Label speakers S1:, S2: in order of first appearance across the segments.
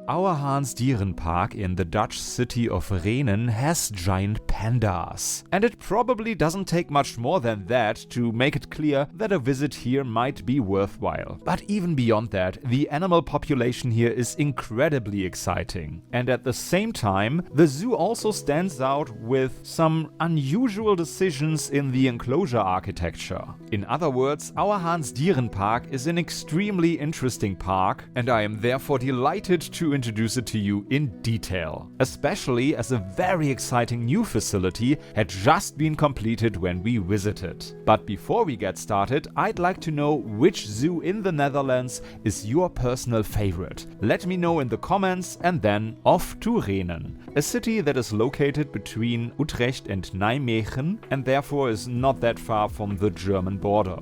S1: Ouwehands Dierenpark in the Dutch city of Rhenen has giant pandas. And it probably doesn't take much more than that to make it clear that a visit here might be worthwhile. But even beyond that, the animal population here is incredibly exciting. And at the same time, the zoo also stands out with some unusual decisions in the enclosure architecture. In other words, Ouwehands Dierenpark is an extremely interesting park, and I am therefore delighted to introduce it to you in detail, especially as a very exciting new facility had just been completed when we visited. But before we get started, I'd like to know which zoo in the Netherlands is your personal favorite. Let me know in the comments, and then off to Rhenen, a city that is located between Utrecht and Nijmegen and therefore is not that far from the German border.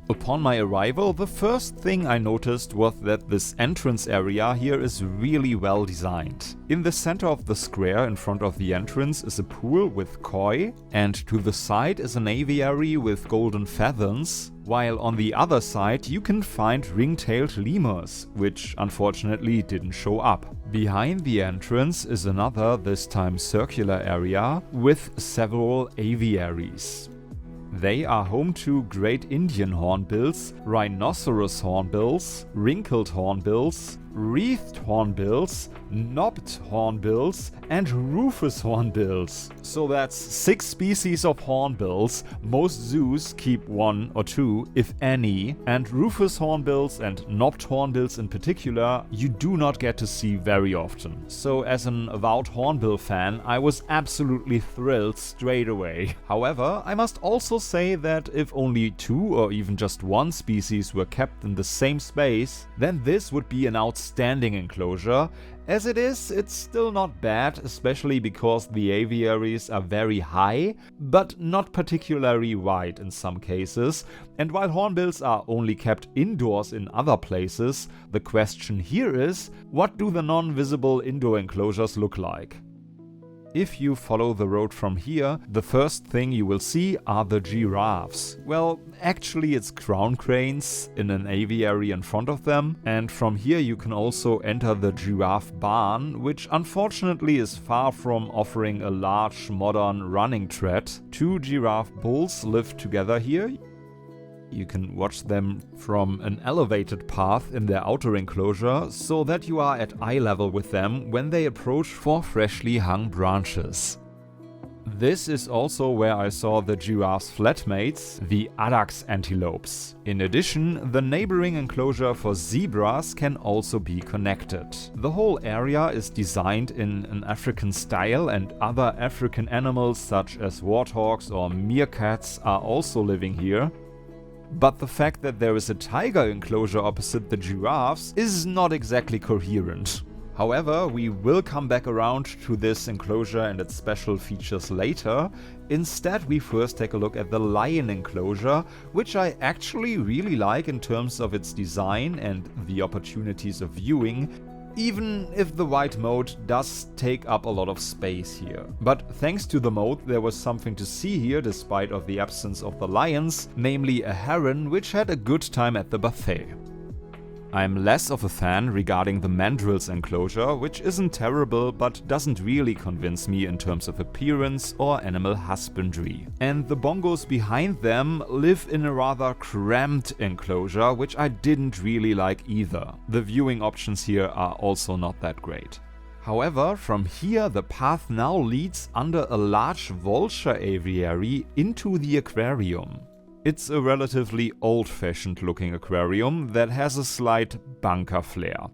S1: Upon my arrival, the first thing I noticed was that this entrance area here is really well designed. In the center of the square in front of the entrance is a pool with koi, and to the side is an aviary with golden feathers, while on the other side you can find ring-tailed lemurs, which unfortunately didn't show up. Behind the entrance is another, this time circular area, with several aviaries. They are home to great Indian hornbills, rhinoceros hornbills, wrinkled hornbills, wreathed hornbills, knobbed hornbills, and rufous hornbills. So that's 6 species of hornbills. Most zoos keep 1 or 2, if any, and rufous hornbills and knobbed hornbills in particular you do not get to see very often. So as an avowed hornbill fan, I was absolutely thrilled straight away. However, I must also say that if only 2 or even just 1 species were kept in the same space, then this would be an outstanding enclosure. As it is, it's still not bad, especially because the aviaries are very high, but not particularly wide in some cases. And while hornbills are only kept indoors in other places, the question here is, what do the non-visible indoor enclosures look like? If you follow the road from here, the first thing you will see are the giraffes. Well, actually it's crown cranes in an aviary in front of them, and from here you can also enter the giraffe barn, which unfortunately is far from offering a large modern running track. 2 giraffe bulls live together here. You can watch them from an elevated path in their outer enclosure, so that you are at eye level with them when they approach for freshly hung branches. This is also where I saw the giraffes' flatmates, the addax antelopes. In addition, the neighboring enclosure for zebras can also be connected. The whole area is designed in an African style, and other African animals such as warthogs or meerkats are also living here. But the fact that there is a tiger enclosure opposite the giraffes is not exactly coherent. However, we will come back around to this enclosure and its special features later. Instead, we first take a look at the lion enclosure, which I actually really like in terms of its design and the opportunities of viewing, even if the white moat does take up a lot of space here. But thanks to the moat, there was something to see here despite of the absence of the lions, namely a heron which had a good time at the buffet. I'm less of a fan regarding the mandrills enclosure, which isn't terrible but doesn't really convince me in terms of appearance or animal husbandry. And the bongos behind them live in a rather cramped enclosure, which I didn't really like either. The viewing options here are also not that great. However, from here the path now leads under a large vulture aviary into the aquarium. It's a relatively old-fashioned looking aquarium that has a slight bunker flair.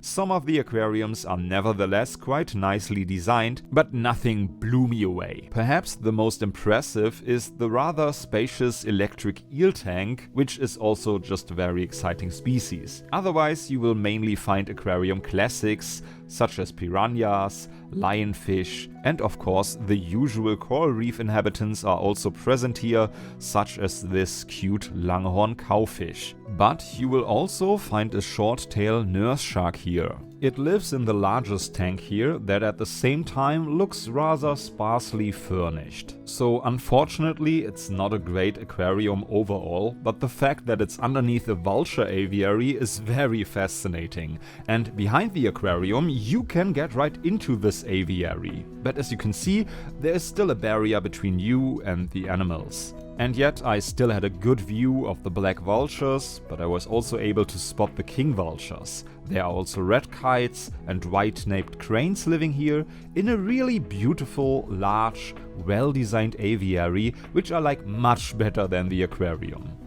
S1: Some of the aquariums are nevertheless quite nicely designed, but nothing blew me away. Perhaps the most impressive is the rather spacious electric eel tank, which is also just a very exciting species. Otherwise, you will mainly find aquarium classics such as piranhas, lionfish, and of course the usual coral reef inhabitants are also present here, such as this cute langhorn cowfish. But you will also find a short-tail nurse shark here. It lives in the largest tank here that at the same time looks rather sparsely furnished. So unfortunately it's not a great aquarium overall, but the fact that it's underneath a vulture aviary is very fascinating. And behind the aquarium you can get right into this aviary. But as you can see, there is still a barrier between you and the animals. And yet I still had a good view of the black vultures, but I was also able to spot the king vultures. There are also red kites and white-naped cranes living here in a really beautiful, large, well-designed aviary, which I like much better than the aquarium.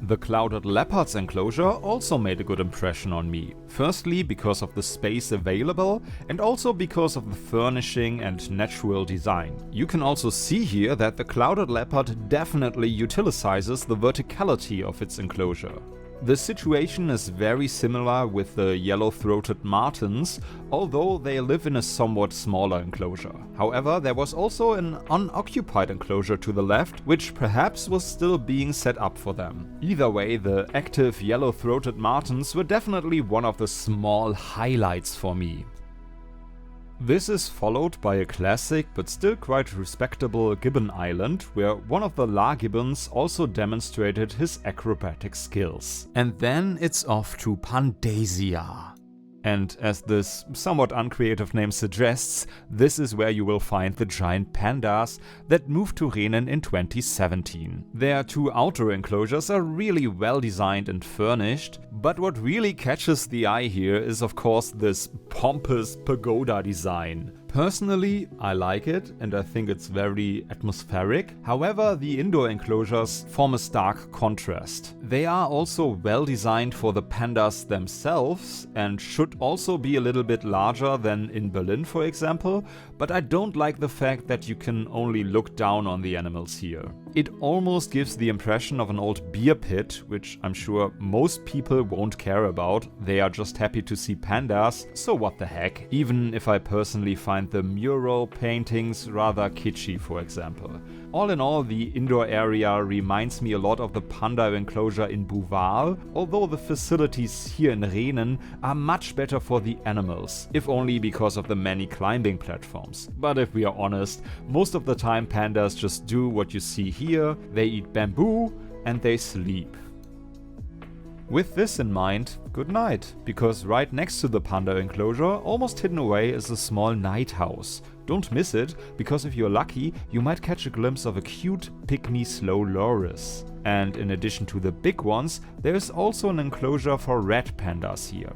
S1: The clouded leopards enclosure also made a good impression on me. Firstly because of the space available and also because of the furnishing and natural design. You can also see here that the clouded leopard definitely utilizes the verticality of its enclosure. The situation is very similar with the yellow-throated martens, although they live in a somewhat smaller enclosure. However, there was also an unoccupied enclosure to the left, which perhaps was still being set up for them. Either way, the active yellow-throated martens were definitely one of the small highlights for me. This is followed by a classic but still quite respectable gibbon island, where one of the La gibbons also demonstrated his acrobatic skills. And then it's off to Pandasia. And as this somewhat uncreative name suggests, this is where you will find the giant pandas that moved to Rhenen in 2017. Their two outer enclosures are really well designed and furnished, but what really catches the eye here is of course this pompous pagoda design. Personally, I like it and I think it's very atmospheric. However, the indoor enclosures form a stark contrast. They are also well designed for the pandas themselves and should also be a little bit larger than in Berlin, for example, but I don't like the fact that you can only look down on the animals here. It almost gives the impression of an old beer pit, which I'm sure most people won't care about. They are just happy to see pandas, so what the heck. Even if I personally find the mural paintings rather kitschy, for example. All in all, the indoor area reminds me a lot of the panda enclosure in Bouvard, although the facilities here in Rhenen are much better for the animals, if only because of the many climbing platforms. But if we are honest, most of the time pandas just do what you see here, they eat bamboo and they sleep. With this in mind, good night, because right next to the panda enclosure, almost hidden away, is a small night house. Don't miss it, because if you're lucky, you might catch a glimpse of a cute pygmy slow loris. And in addition to the big ones, there is also an enclosure for red pandas here.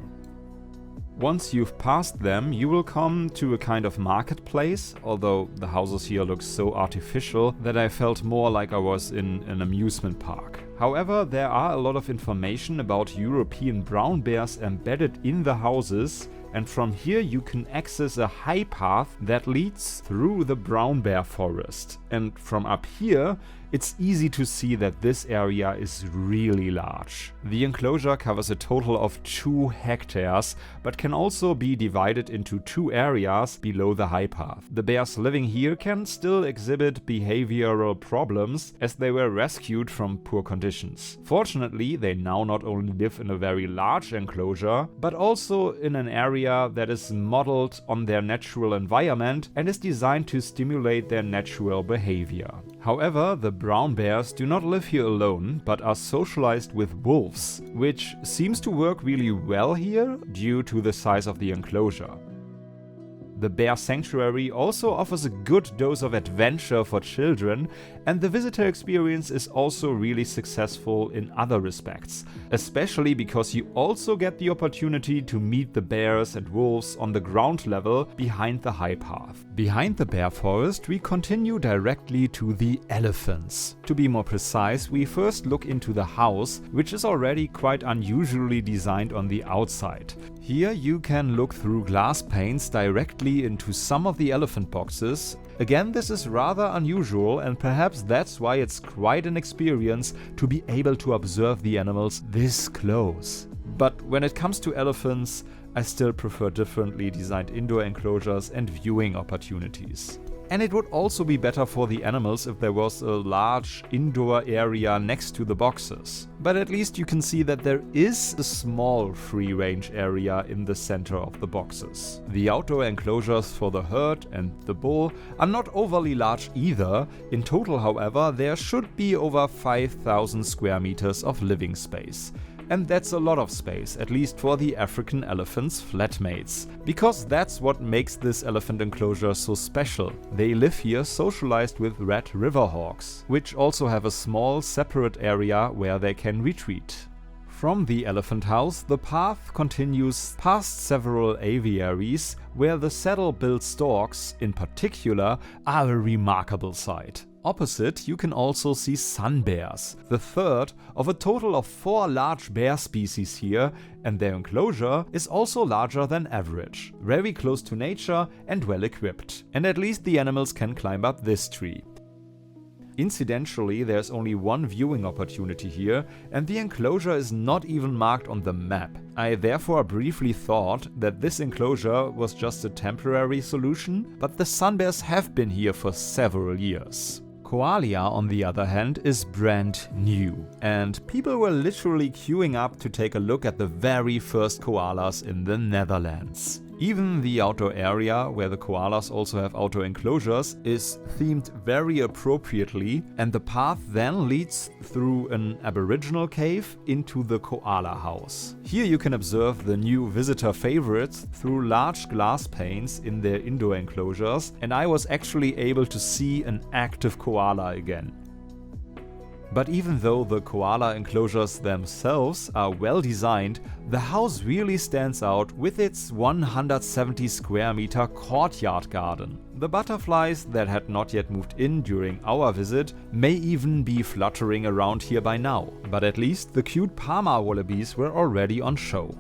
S1: Once you've passed them, you will come to a kind of marketplace, although the houses here look so artificial that I felt more like I was in an amusement park. However, there are a lot of information about European brown bears embedded in the houses, and from here you can access a high path that leads through the brown bear forest. And from up here, it's easy to see that this area is really large. The enclosure covers a total of 2 hectares, but can also be divided into 2 areas below the high path. The bears living here can still exhibit behavioral problems, as they were rescued from poor conditions. Fortunately, they now not only live in a very large enclosure, but also in an area that is modeled on their natural environment and is designed to stimulate their natural behavior. However, the brown bears do not live here alone, but are socialized with wolves, which seems to work really well here due to the size of the enclosure. The bear sanctuary also offers a good dose of adventure for children, and the visitor experience is also really successful in other respects, especially because you also get the opportunity to meet the bears and wolves on the ground level behind the high path. Behind the bear forest, we continue directly to the elephants. To be more precise, we first look into the house, which is already quite unusually designed on the outside. Here you can look through glass panes directly into some of the elephant boxes. Again, this is rather unusual, and perhaps that's why it's quite an experience to be able to observe the animals this close. But when it comes to elephants, I still prefer differently designed indoor enclosures and viewing opportunities. And it would also be better for the animals if there was a large indoor area next to the boxes. But at least you can see that there is a small free-range area in the center of the boxes. The outdoor enclosures for the herd and the bull are not overly large either. In total, however, there should be over 5,000 square meters of living space. And that's a lot of space, at least for the African elephant's flatmates. Because that's what makes this elephant enclosure so special. They live here socialized with red river hawks, which also have a small separate area where they can retreat. From the elephant house, the path continues past several aviaries, where the saddle-built storks, in particular, are a remarkable sight. Opposite, you can also see sun bears, the third of a total of 4 large bear species here, and their enclosure is also larger than average, very close to nature and well equipped. And at least the animals can climb up this tree. Incidentally, there's only one viewing opportunity here, and the enclosure is not even marked on the map. I therefore briefly thought that this enclosure was just a temporary solution, but the sun bears have been here for several years. Koala, on the other hand, is brand new, and people were literally queuing up to take a look at the very first koalas in the Netherlands. Even the outdoor area, where the koalas also have outdoor enclosures, is themed very appropriately, and the path then leads through an aboriginal cave into the koala house. Here you can observe the new visitor favorites through large glass panes in their indoor enclosures, and I was actually able to see an active koala again. But even though the koala enclosures themselves are well designed, the house really stands out with its 170 square meter courtyard garden. The butterflies that had not yet moved in during our visit may even be fluttering around here by now, but at least the cute Parma wallabies were already on show.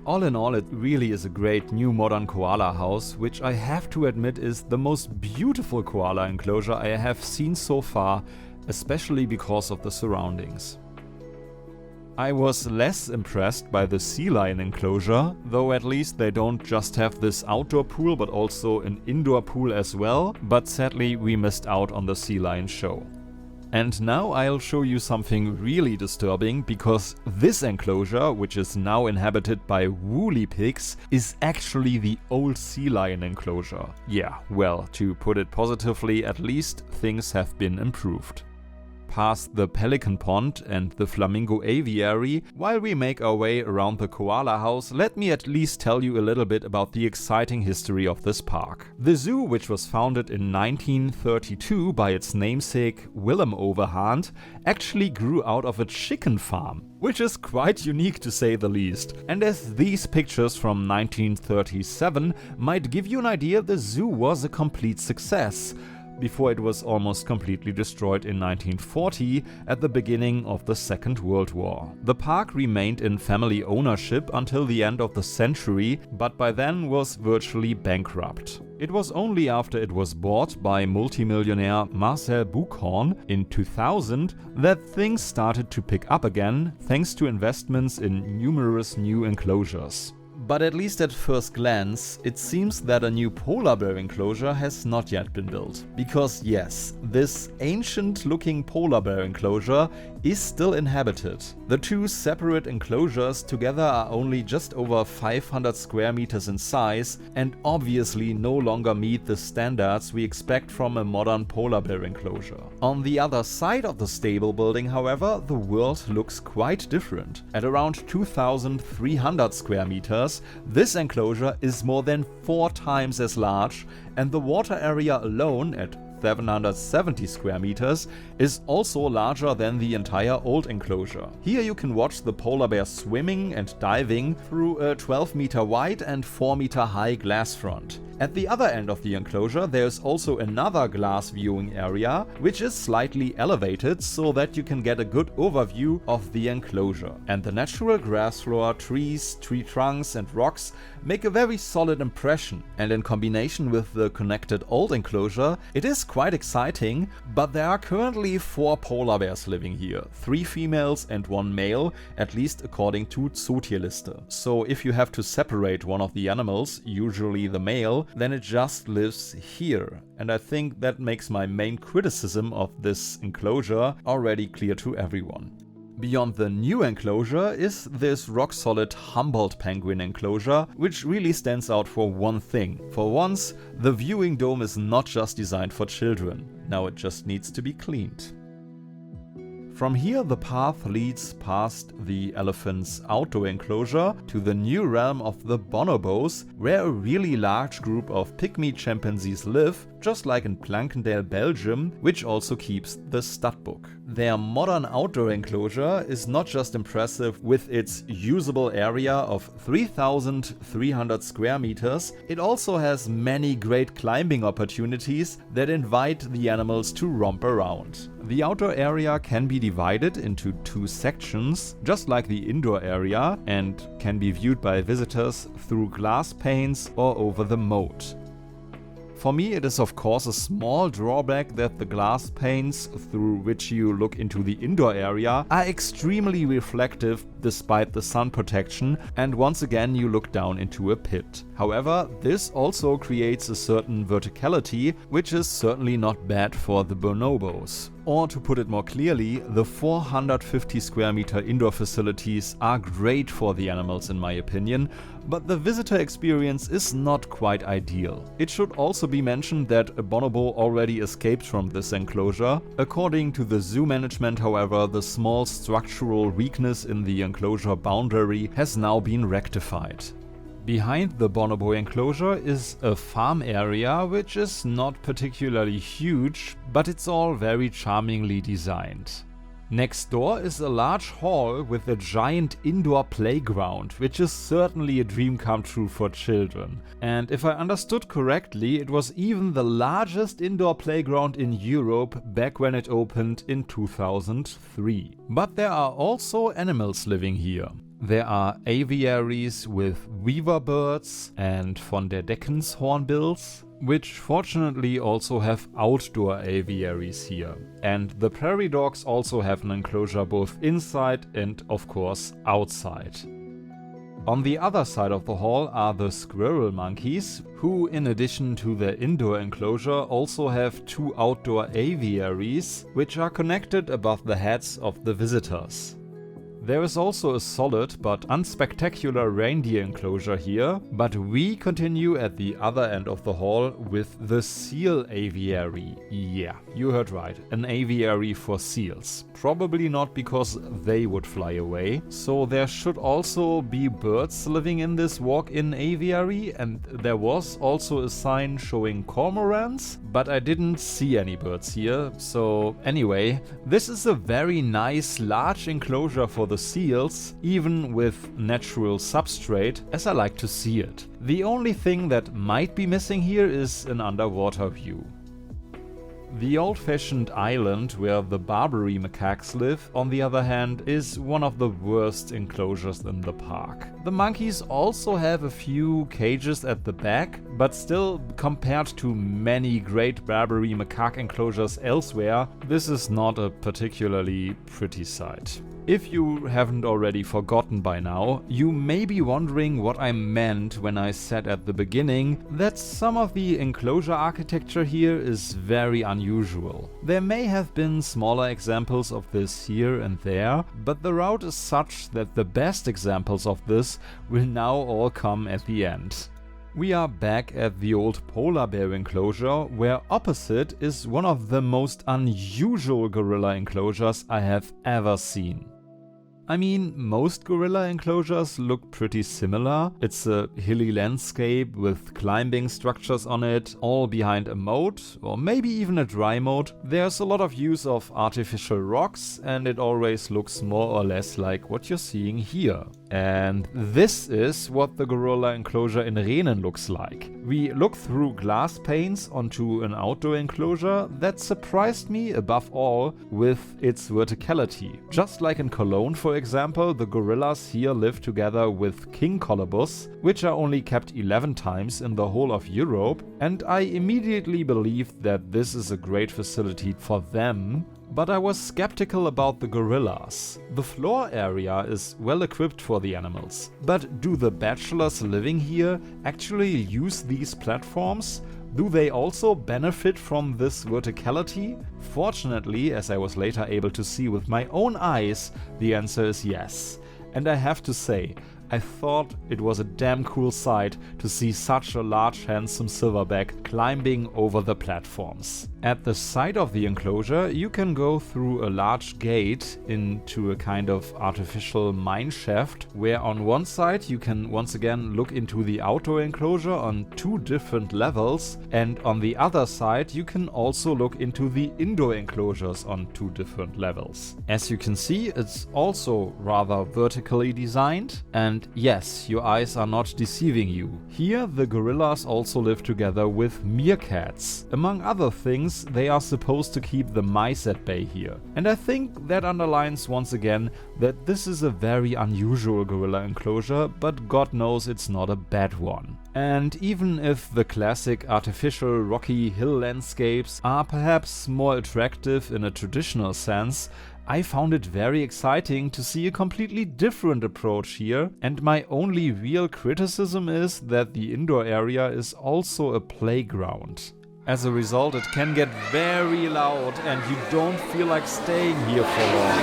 S1: All in all, it really is a great new modern koala house, which I have to admit is the most beautiful koala enclosure I have seen so far, especially because of the surroundings. I was less impressed by the sea lion enclosure, though at least they don't just have this outdoor pool but also an indoor pool as well, but sadly we missed out on the sea lion show. And now I'll show you something really disturbing, because this enclosure, which is now inhabited by woolly pigs, is actually the old sea lion enclosure. Yeah, well, to put it positively, at least things have been improved. Past the pelican pond and the flamingo aviary, while we make our way around the koala house, let me at least tell you a little bit about the exciting history of this park. The zoo, which was founded in 1932 by its namesake Willem Ouwehand, actually grew out of a chicken farm, which is quite unique to say the least. And as these pictures from 1937 might give you an idea, the zoo was a complete success, before it was almost completely destroyed in 1940 at the beginning of the Second World War. The park remained in family ownership until the end of the century, but by then was virtually bankrupt. It was only after it was bought by multimillionaire Marcel Buchhorn in 2000 that things started to pick up again, thanks to investments in numerous new enclosures. But at least at first glance, it seems that a new polar bear enclosure has not yet been built. Because yes, this ancient-looking polar bear enclosure is still inhabited. The two separate enclosures together are only just over 500 square meters in size and obviously no longer meet the standards we expect from a modern polar bear enclosure. On the other side of the stable building, however, the world looks quite different. At around 2,300 square meters, this enclosure is more than 4 times as large, and the water area alone, at 770 square meters, is also larger than the entire old enclosure. Here you can watch the polar bear swimming and diving through a 12 meter wide and 4 meter high glass front. At the other end of the enclosure there is also another glass viewing area, which is slightly elevated so that you can get a good overview of the enclosure. And the natural grass floor, trees, tree trunks and rocks make a very solid impression, and in combination with the connected old enclosure, it is quite exciting, but there are currently 4 polar bears living here, 3 females and 1 male, at least according to Zootierliste. So if you have to separate one of the animals, usually the male, then it just lives here. And I think that makes my main criticism of this enclosure already clear to everyone. Beyond the new enclosure is this rock-solid Humboldt penguin enclosure, which really stands out for one thing. For once, the viewing dome is not just designed for children. Now it just needs to be cleaned. From here, the path leads past the elephant's outdoor enclosure to the new realm of the bonobos, where a really large group of pygmy chimpanzees live, just like in Plankendale, Belgium, which also keeps the stud book. Their modern outdoor enclosure is not just impressive with its usable area of 3,300 square meters, it also has many great climbing opportunities that invite the animals to romp around. The outdoor area can be divided into 2 sections, just like the indoor area, and can be viewed by visitors through glass panes or over the moat. For me, it is of course a small drawback that the glass panes through which you look into the indoor area are extremely reflective despite the sun protection, and once again you look down into a pit. However, this also creates a certain verticality, which is certainly not bad for the bonobos. Or to put it more clearly, the 450 square meter indoor facilities are great for the animals in my opinion, but the visitor experience is not quite ideal. It should also be mentioned that a bonobo already escaped from this enclosure. According to the zoo management, however, the small structural weakness in the enclosure boundary has now been rectified. Behind the bonobo enclosure is a farm area which is not particularly huge, but it's all very charmingly designed. Next door is a large hall with a giant indoor playground, which is certainly a dream come true for children. And if I understood correctly, it was even the largest indoor playground in Europe back when it opened in 2003. But there are also animals living here. There are aviaries with weaver birds and von der Deckens hornbills, which fortunately also have outdoor aviaries here. And the prairie dogs also have an enclosure both inside and of course outside. On the other side of the hall are the squirrel monkeys, who in addition to their indoor enclosure also have 2 outdoor aviaries, which are connected above the heads of the visitors. There is also a solid but unspectacular reindeer enclosure here, but we continue at the other end of the hall with the seal aviary. Yeah, you heard right, an aviary for seals. Probably not because they would fly away. So there should also be birds living in this walk-in aviary, and there was also a sign showing cormorants, but I didn't see any birds here. So anyway, this is a very nice large enclosure for the seals, even with natural substrate, as I like to see it. The only thing that might be missing here is an underwater view. The old-fashioned island where the Barbary macaques live, on the other hand, is one of the worst enclosures in the park. The monkeys also have a few cages at the back, but still, compared to many great Barbary macaque enclosures elsewhere, this is not a particularly pretty sight. If you haven't already forgotten by now, you may be wondering what I meant when I said at the beginning that some of the enclosure architecture here is very unusual. There may have been smaller examples of this here and there, but the route is such that the best examples of this will now all come at the end. We are back at the old polar bear enclosure, where opposite is one of the most unusual gorilla enclosures I have ever seen. I mean, most gorilla enclosures look pretty similar. It's a hilly landscape with climbing structures on it, all behind a moat, or maybe even a dry moat. There's a lot of use of artificial rocks, and it always looks more or less like what you're seeing here. And this is what the gorilla enclosure in Rhenen looks like. We look through glass panes onto an outdoor enclosure that surprised me above all with its verticality. Just like in Cologne, for example, the gorillas here live together with king colobus, which are only kept 11 times in the whole of Europe, and I immediately believed that this is a great facility for them. But I was skeptical about the gorillas. The floor area is well equipped for the animals. But do the bachelors living here actually use these platforms? Do they also benefit from this verticality? Fortunately, as I was later able to see with my own eyes, the answer is yes. And I have to say, I thought it was a damn cool sight to see such a large handsome silverback climbing over the platforms. At the side of the enclosure you can go through a large gate into a kind of artificial mine shaft, where on one side you can once again look into the outdoor enclosure on 2 different levels, and on the other side you can also look into the indoor enclosures on 2 different levels. As you can see, it's also rather vertically designed, and yes, your eyes are not deceiving you. Here the gorillas also live together with meerkats. Among other things, they are supposed to keep the mice at bay here. And I think that underlines once again that this is a very unusual gorilla enclosure, but God knows it's not a bad one. And even if the classic artificial rocky hill landscapes are perhaps more attractive in a traditional sense, I found it very exciting to see a completely different approach here, and my only real criticism is that the indoor area is also a playground. As a result, it can get very loud and you don't feel like staying here for long.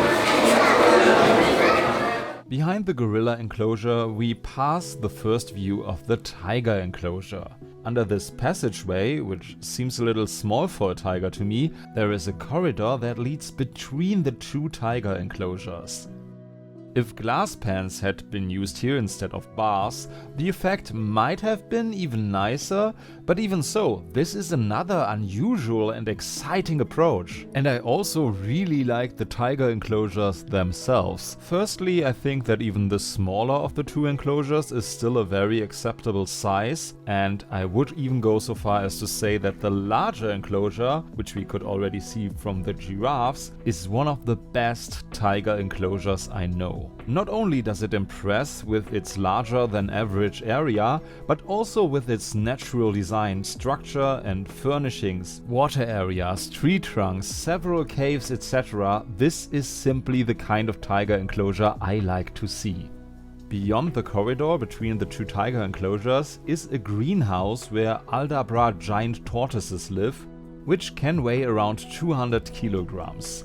S1: Behind the gorilla enclosure, we pass the first view of the tiger enclosure. Under this passageway, which seems a little small for a tiger to me, there is a corridor that leads between the 2 tiger enclosures. If glass pans had been used here instead of bars, the effect might have been even nicer, but even so, this is another unusual and exciting approach. And I also really like the tiger enclosures themselves. Firstly, I think that even the smaller of the 2 enclosures is still a very acceptable size, and I would even go so far as to say that the larger enclosure, which we could already see from the giraffes, is one of the best tiger enclosures I know. Not only does it impress with its larger than average area, but also with its natural design, structure and furnishings, water areas, tree trunks, several caves, etc. This is simply the kind of tiger enclosure I like to see. Beyond the corridor between the 2 tiger enclosures is a greenhouse where Aldabra giant tortoises live, which can weigh around 200 kilograms.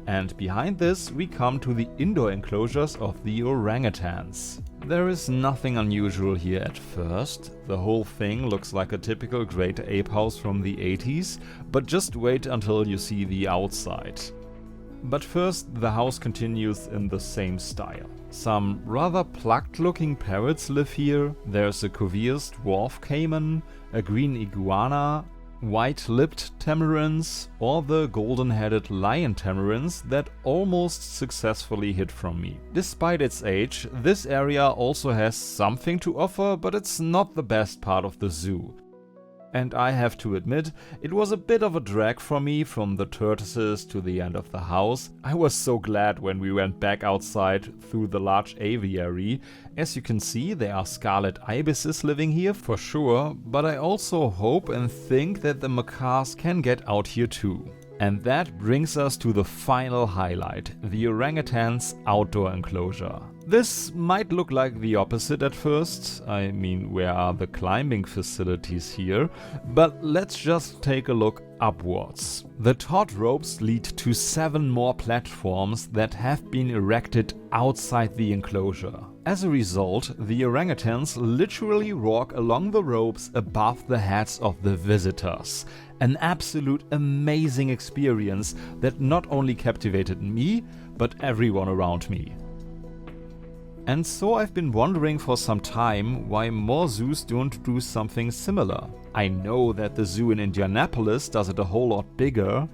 S1: And behind this we come to the indoor enclosures of the orangutans. There is nothing unusual here at first. The whole thing looks like a typical great ape house from the 80s, but just wait until you see the outside. But first, the house continues in the same style. Some rather plucked looking parrots live here, there's a Cuvier's dwarf caiman, a green iguana, white-lipped tamarins, or the golden-headed lion tamarins that almost successfully hid from me. Despite its age, this area also has something to offer, but it's not the best part of the zoo. And I have to admit, it was a bit of a drag for me from the tortoises to the end of the house. I was so glad when we went back outside through the large aviary. As you can see, there are scarlet ibises living here for sure, but I also hope and think that the macaques can get out here too. And that brings us to the final highlight, the orangutans' outdoor enclosure. This might look like the opposite at first, I mean, where are the climbing facilities here? But let's just take a look upwards. The taut ropes lead to 7 more platforms that have been erected outside the enclosure. As a result, the orangutans literally walk along the ropes above the heads of the visitors. An absolute amazing experience that not only captivated me, but everyone around me. And so I've been wondering for some time why more zoos don't do something similar. I know that the zoo in Indianapolis does it a whole lot bigger,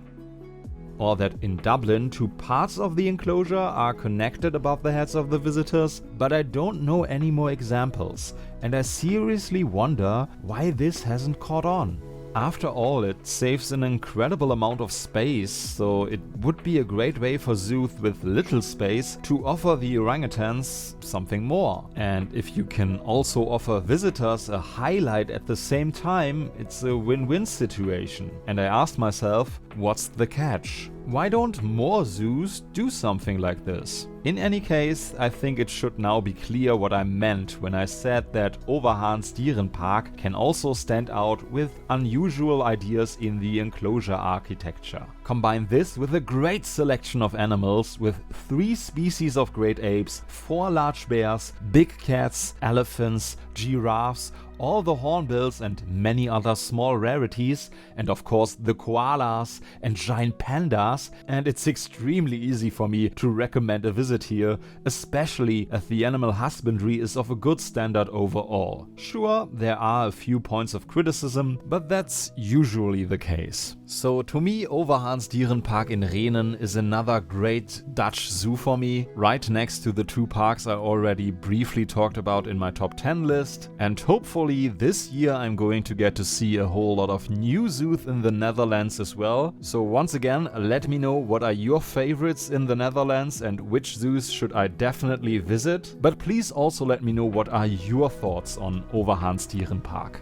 S1: or that in Dublin 2 parts of the enclosure are connected above the heads of the visitors, but I don't know any more examples, and I seriously wonder why this hasn't caught on. After all, it saves an incredible amount of space, so it would be a great way for zoos with little space to offer the orangutans something more. And if you can also offer visitors a highlight at the same time, it's a win-win situation. And I asked myself, what's the catch? Why don't more zoos do something like this? In any case, I think it should now be clear what I meant when I said that Ouwehands Dierenpark can also stand out with unusual ideas in the enclosure architecture. Combine this with a great selection of animals with 3 species of great apes, 4 large bears, big cats, elephants, giraffes, all the hornbills and many other small rarities, and of course the koalas and giant pandas, and it's extremely easy for me to recommend a visit here, especially as the animal husbandry is of a good standard overall. Sure, there are a few points of criticism, but that's usually the case. So to me, Ouwehands Dierenpark in Rhenen is another great Dutch zoo for me, right next to the 2 parks I already briefly talked about in my top 10 list, and hopefully this year I'm going to get to see a whole lot of new zoos in the Netherlands as well. So once again, let me know what are your favorites in the Netherlands and which zoos should I definitely visit, but please also let me know what are your thoughts on Ouwehands Dierenpark.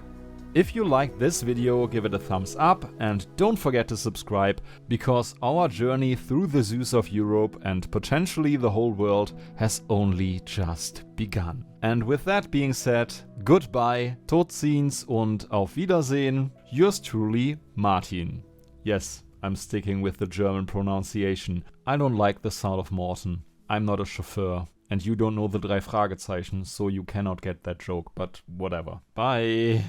S1: If you liked this video, give it a thumbs up and don't forget to subscribe, because our journey through the zoos of Europe and potentially the whole world has only just begun. And with that being said, goodbye, tot ziens und auf Wiedersehen, yours truly, Martin. Yes, I'm sticking with the German pronunciation. I don't like the sound of Morten. I'm not a chauffeur. And you don't know the 3 Fragezeichen, so you cannot get that joke, but whatever. Bye!